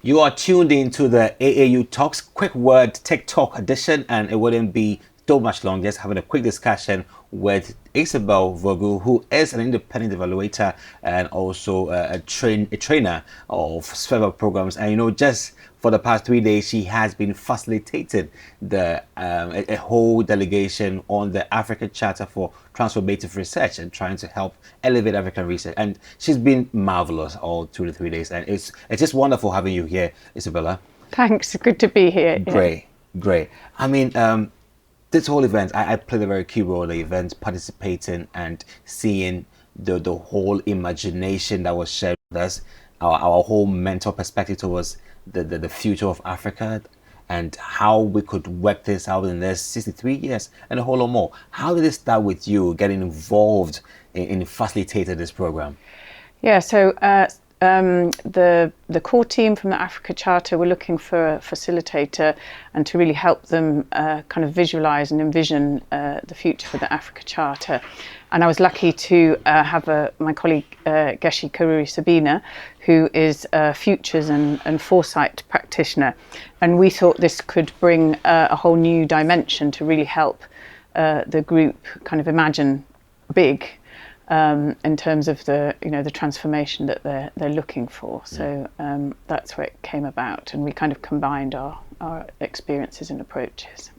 You are tuned into the AAU Talks quick word TikTok edition, and it wouldn't be so much long just having a quick discussion with Isabelle Vogel, who is an independent evaluator and also a trainer of several programs. And just for the past 3 days, she has been facilitating a whole delegation on the African Charter for Transformative Research and trying to help elevate African research. And she's been marvelous all 2 to 3 days. And it's just wonderful having you here, Isabella. Thanks. Good to be here. Great. I mean, this whole event, I played a very key role in the event, participating and seeing the whole imagination that was shared with us, our whole mental perspective towards the future of Africa and how we could work this out in the next 63 years and a whole lot more. How did it start with you getting involved in facilitating this program? Yeah, so the core team from the Africa Charter were looking for a facilitator and to really help them kind of visualize and envision the future for the Africa Charter. And I was lucky to have my colleague Geshe Karuri Sabina, who is a futures and foresight practitioner. And we thought this could bring a whole new dimension to really help the group kind of imagine big in terms of the transformation that they're looking for. So that's where it came about, and we kind of combined our experiences and approaches.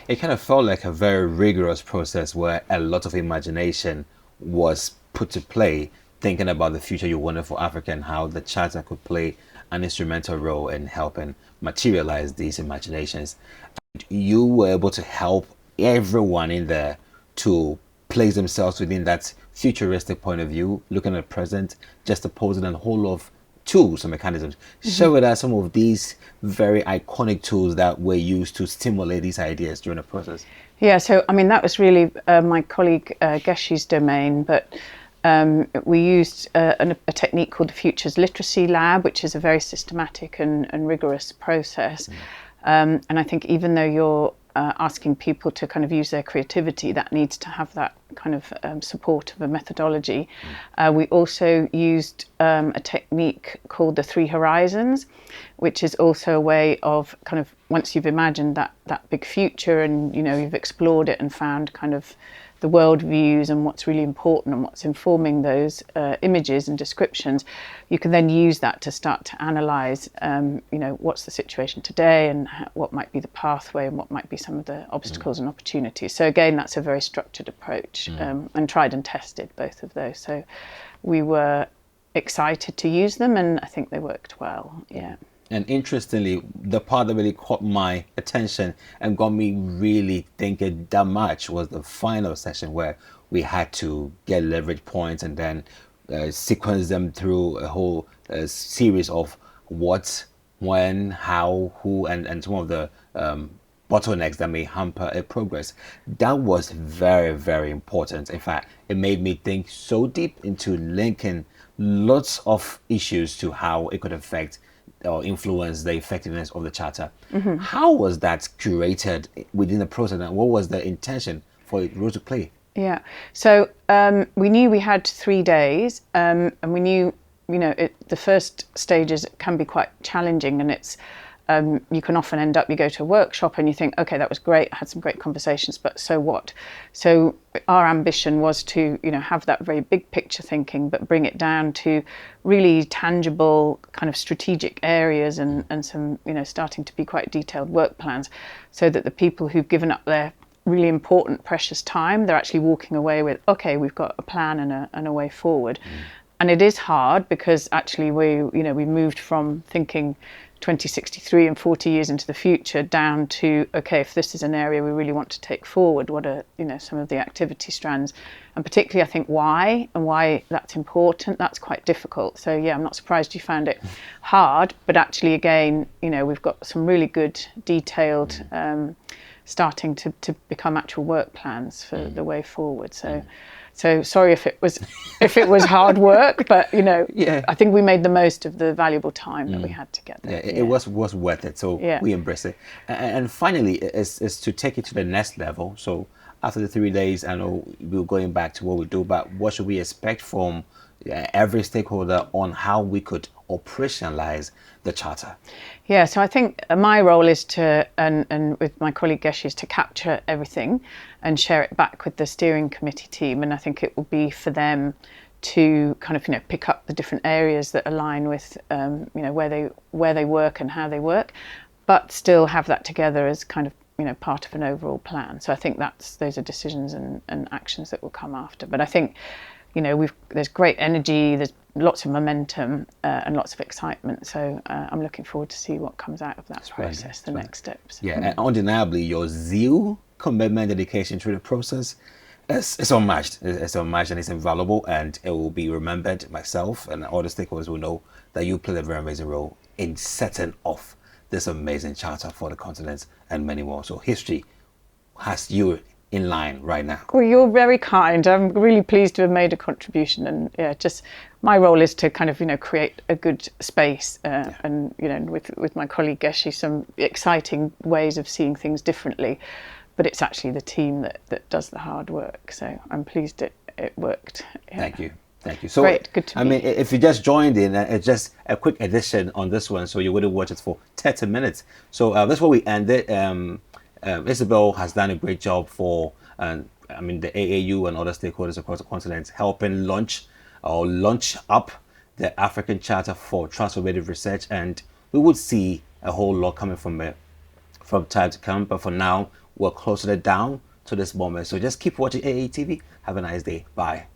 It kind of felt like a very rigorous process where a lot of imagination was put to play, thinking about the future you wanted for Africa and how the Charter could play an instrumental role in helping materialize these imaginations. And you were able to help everyone in there to place themselves within that futuristic point of view, looking at present, just opposing a whole lot of tools and mechanisms. Share with us some of these very iconic tools that were used to stimulate these ideas during the process. Yeah, so I mean that was really my colleague Geshe's domain, but we used a technique called the Futures Literacy Lab, which is a very systematic and rigorous process. And I think even though you're asking people to kind of use their creativity, that needs to have that kind of support of a methodology. We also used a technique called the 3 horizons, which is also a way of kind of, once you've imagined that big future and you've explored it and found kind of the world views and what's really important and what's informing those images and descriptions, you can then use that to start to analyse, what's the situation today and what might be the pathway and what might be some of the obstacles and opportunities. So again, that's a very structured approach and tried and tested both of those. So we were excited to use them and I think they worked well, yeah. And interestingly, the part that really caught my attention and got me really thinking that much was the final session where we had to get leverage points and then sequence them through a whole series of what, when, how, who, and some of the bottlenecks that may hamper a progress. That was very, very important. In fact, it made me think so deep into linking lots of issues to how it could affect or influence the effectiveness of the Charter. How was that curated within the process and what was the intention for it role to play? Yeah, so we knew we had 3 days and we knew, the first stages can be quite challenging and it's, you can often end up, you go to a workshop and you think, okay, that was great, I had some great conversations, but so what? So our ambition was to, have that very big picture thinking, but bring it down to really tangible kind of strategic areas and some, starting to be quite detailed work plans so that the people who've given up their really important, precious time, they're actually walking away with, okay, we've got a plan and a way forward. And it is hard because actually we moved from thinking 2063 and 40 years into the future down to, okay, if this is an area we really want to take forward, what are some of the activity strands, and particularly I think why that's important, that's quite difficult. So yeah, I'm not surprised you found it hard, but actually again, we've got some really good detailed starting to become actual work plans for the way forward. So sorry if it was hard work, but I think we made the most of the valuable time that we had to get there. It was worth it. So we embrace it. And finally, is to take it to the next level. So after the 3 days, I know we're going back to what we do, but what should we expect from every stakeholder on how we could operationalize the charter? Yeah, so I think my role is to, and with my colleague Geshi, is to capture everything and share it back with the steering committee team. And I think it will be for them to kind of, pick up the different areas that align with, where they work and how they work, but still have that together as kind of, part of an overall plan. So I think those are decisions and actions that will come after. But I think, there's great energy, there's lots of momentum and lots of excitement. So I'm looking forward to see what comes out of that process, the next steps. Yeah, and undeniably, your zeal, commitment, dedication through the process it's unmatched. It's unmatched and it's invaluable, and it will be remembered. Myself and all the stakeholders will know that you played a very amazing role in setting off this amazing charter for the continent and many more. So history has you in line right now. Well, you're very kind. I'm really pleased to have made a contribution, and just my role is to kind of create a good space and with my colleague Geshi some exciting ways of seeing things differently. But it's actually the team that does the hard work. So I'm pleased it worked. Yeah. Thank you. Thank you. So, great, good to mean, if you just joined in, it's just a quick addition on this one, so you would have watched it for 30 minutes. So that's where we ended. Isabelle has done a great job for, the AAU and other stakeholders across the continent, helping launch up the African Charter for Transformative Research, and we would see a whole lot coming from it from time to come. But for now, we're closing it down to this moment. So just keep watching AATV. Have a nice day. Bye.